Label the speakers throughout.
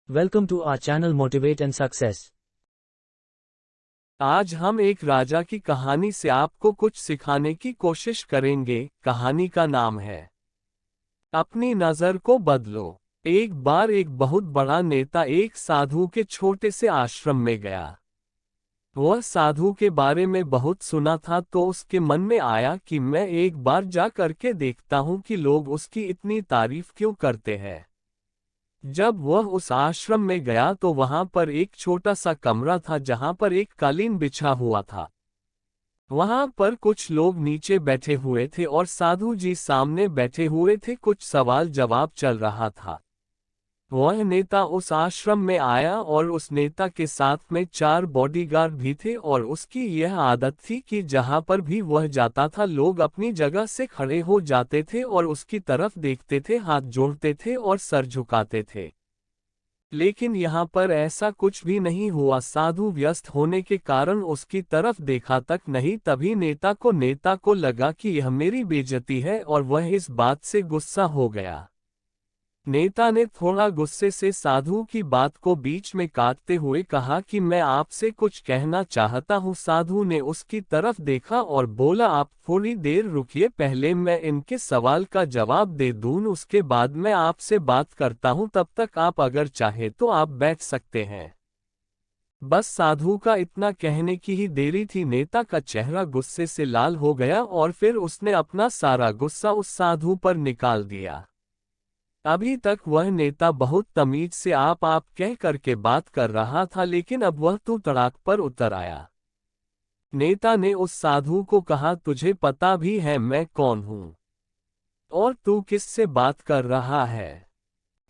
Speaker 1: Welcome to our channel Motivate and Success.
Speaker 2: आज हम एक राजा की कहानी से आपको कुछ सिखाने की कोशिश करेंगे। कहानी का नाम है अपनी नजर को बदलो। एक बार एक बहुत बड़ा नेता एक साधु के छोटे से आश्रम में गया। वह साधु के बारे में बहुत सुना था तो उसके मन में आया कि मैं एक बार जा करके देखता हूँ कि लोग उसकी इतनी तारीफ क्यों करते हैं। जब वह उस आश्रम में गया तो वहां पर एक छोटा सा कमरा था जहां पर एक कालीन बिछा हुआ था। वहां पर कुछ लोग नीचे बैठे हुए थे और साधु जी सामने बैठे हुए थे। कुछ सवाल जवाब चल रहा था। वह नेता उस आश्रम में आया और उस नेता के साथ में 4 बॉडीगार्ड भी थे और उसकी यह आदत थी कि जहां पर भी वह जाता था लोग अपनी जगह से खड़े हो जाते थे और उसकी तरफ देखते थे, हाथ जोड़ते थे और सर झुकाते थे। लेकिन यहाँ पर ऐसा कुछ भी नहीं हुआ। साधु व्यस्त होने के कारण उसकी तरफ देखा तक नहीं। तभी नेता को लगा कि यह मेरी बेइज्जती है और वह इस बात से गुस्सा हो गया। नेता ने थोड़ा गुस्से से साधु की बात को बीच में काटते हुए कहा कि मैं आपसे कुछ कहना चाहता हूँ। साधु ने उसकी तरफ देखा और बोला, आप थोड़ी देर रुकिए, पहले मैं इनके सवाल का जवाब दे दूं, उसके बाद मैं आपसे बात करता हूँ। तब तक आप अगर चाहे तो आप बैठ सकते हैं। बस साधु का इतना कहने की ही देरी थी। नेता का चेहरा गुस्से से लाल हो गया और फिर उसने अपना सारा गुस्सा उस साधु पर निकाल दिया। अभी तक वह नेता बहुत तमीज से आप कह करके बात कर रहा था, लेकिन अब वह तू तड़ाक पर उतर आया। नेता ने उस साधु को कहा, तुझे पता भी है मैं कौन हूं और तू किससे बात कर रहा है?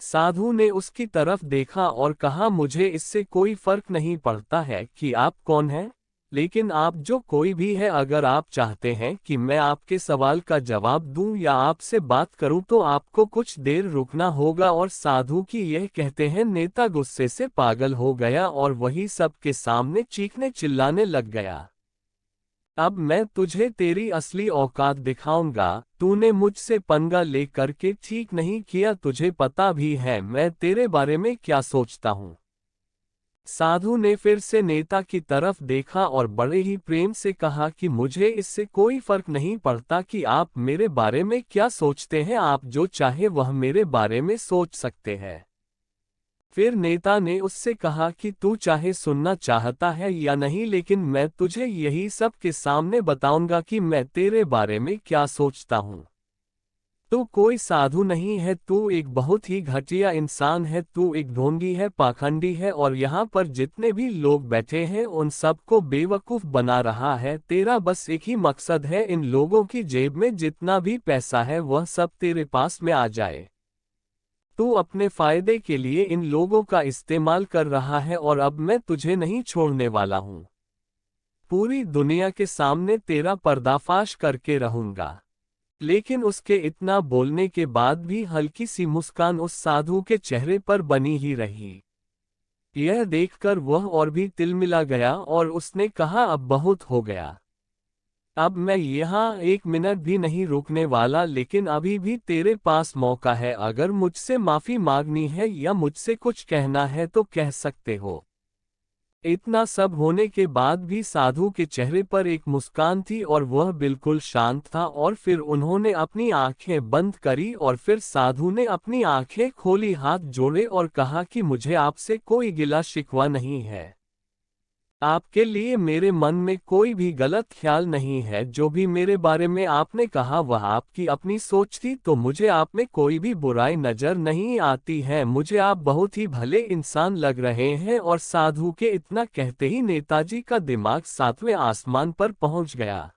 Speaker 2: साधु ने उसकी तरफ देखा और कहा, मुझे इससे कोई फर्क नहीं पड़ता है कि आप कौन हैं, लेकिन आप जो कोई भी है, अगर आप चाहते हैं कि मैं आपके सवाल का जवाब दूं या आपसे बात करूं तो आपको कुछ देर रुकना होगा। और साधु की यह कहते हैं नेता गुस्से से पागल हो गया और वही सबके सामने चीखने चिल्लाने लग गया। अब मैं तुझे तेरी असली औकात दिखाऊंगा। तूने मुझसे पंगा ले करके ठीक नहीं किया, तुझे पता भी है मैं तेरे बारे में क्या सोचता हूं। साधु ने फिर से नेता की तरफ देखा और बड़े ही प्रेम से कहा कि मुझे इससे कोई फर्क नहीं पड़ता कि आप मेरे बारे में क्या सोचते हैं, आप जो चाहे वह मेरे बारे में सोच सकते हैं। फिर नेता ने उससे कहा कि तू चाहे सुनना चाहता है या नहीं, लेकिन मैं तुझे यही सब के सामने बताऊंगा कि मैं तेरे बारे में क्या सोचता हूं। तू कोई साधु नहीं है, तू एक बहुत ही घटिया इंसान है, तू एक ढोंगी है, पाखंडी है और यहाँ पर जितने भी लोग बैठे हैं उन सबको बेवकूफ बना रहा है। तेरा बस एक ही मकसद है, इन लोगों की जेब में जितना भी पैसा है वह सब तेरे पास में आ जाए। तू अपने फायदे के लिए इन लोगों का इस्तेमाल कर रहा है और अब मैं तुझे नहीं छोड़ने वाला हूँ। पूरी दुनिया के सामने तेरा पर्दाफाश करके रहूंगा। लेकिन उसके इतना बोलने के बाद भी हल्की सी मुस्कान उस साधु के चेहरे पर बनी ही रही। यह देखकर वह और भी तिलमिला गया और उसने कहा, अब बहुत हो गया। अब मैं यहाँ 1 मिनट भी नहीं रुकने वाला, लेकिन अभी भी तेरे पास मौका है। अगर मुझसे माफी मांगनी है या मुझसे कुछ कहना है तो कह सकते हो। इतना सब होने के बाद भी साधु के चेहरे पर एक मुस्कान थी और वह बिल्कुल शांत था। और फिर उन्होंने अपनी आंखें बंद करी और फिर साधु ने अपनी आंखें खोली, हाथ जोड़े और कहा कि मुझे आपसे कोई गिला शिकवा नहीं है। आपके लिए मेरे मन में कोई भी गलत ख्याल नहीं है। जो भी मेरे बारे में आपने कहा वह आपकी अपनी सोच थी, तो मुझे आप में कोई भी बुराई नजर नहीं आती है। मुझे आप बहुत ही भले इंसान लग रहे हैं। और साधु के इतना कहते ही नेताजी का दिमाग 7वें आसमान पर पहुंच गया।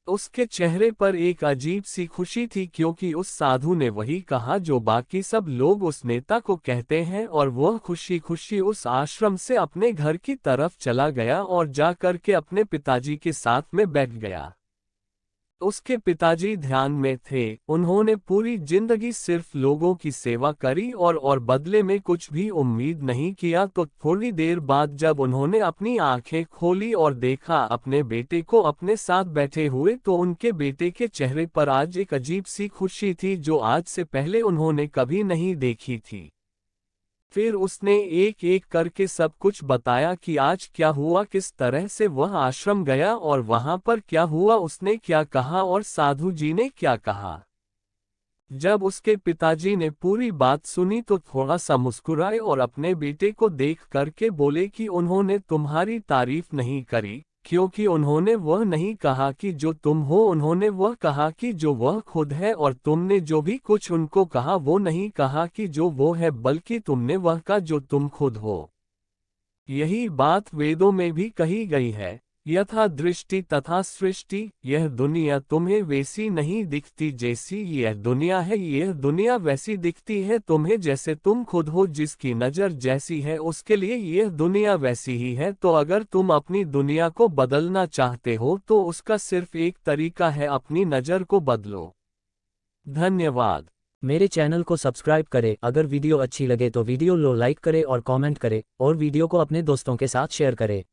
Speaker 2: उसके चेहरे पर एक अजीब सी खुशी थी, क्योंकि उस साधु ने वही कहा जो बाकी सब लोग उस नेता को कहते हैं। और वह खुशी खुशी उस आश्रम से अपने घर की तरफ चला गया और जाकर के अपने पिताजी के साथ में बैठ गया। उसके पिताजी ध्यान में थे। उन्होंने पूरी जिंदगी सिर्फ लोगों की सेवा करी और बदले में कुछ भी उम्मीद नहीं किया। तो थोड़ी देर बाद जब उन्होंने अपनी आंखें खोली और देखा अपने बेटे को अपने साथ बैठे हुए, तो उनके बेटे के चेहरे पर आज एक अजीब सी खुशी थी जो आज से पहले उन्होंने कभी नहीं देखी थी। फिर उसने एक एक करके सब कुछ बताया कि आज क्या हुआ, किस तरह से वह आश्रम गया और वहां पर क्या हुआ, उसने क्या कहा और साधु जी ने क्या कहा। जब उसके पिताजी ने पूरी बात सुनी तो थोड़ा सा मुस्कुराए और अपने बेटे को देख करके बोले कि उन्होंने तुम्हारी तारीफ नहीं करी, क्योंकि उन्होंने वह नहीं कहा कि जो तुम हो, उन्होंने वह कहा कि जो वह खुद है, और तुमने जो भी कुछ उनको कहा वो नहीं कहा कि जो वो है, बल्कि तुमने वह कहा जो तुम खुद हो। यही बात वेदों में भी कही गई है, यथा दृष्टि तथा सृष्टि। यह दुनिया तुम्हें वैसी नहीं दिखती जैसी यह दुनिया है, यह दुनिया वैसी दिखती है तुम्हें जैसे तुम खुद हो। जिसकी नज़र जैसी है उसके लिए यह दुनिया वैसी ही है। तो अगर तुम अपनी दुनिया को बदलना चाहते हो तो उसका सिर्फ एक तरीका है, अपनी नज़र को बदलो। धन्यवाद।
Speaker 1: मेरे चैनल को सब्सक्राइब करें। अगर वीडियो अच्छी लगे तो वीडियो को लाइक करें और कमेंट करें, और वीडियो को अपने दोस्तों के साथ शेयर करें।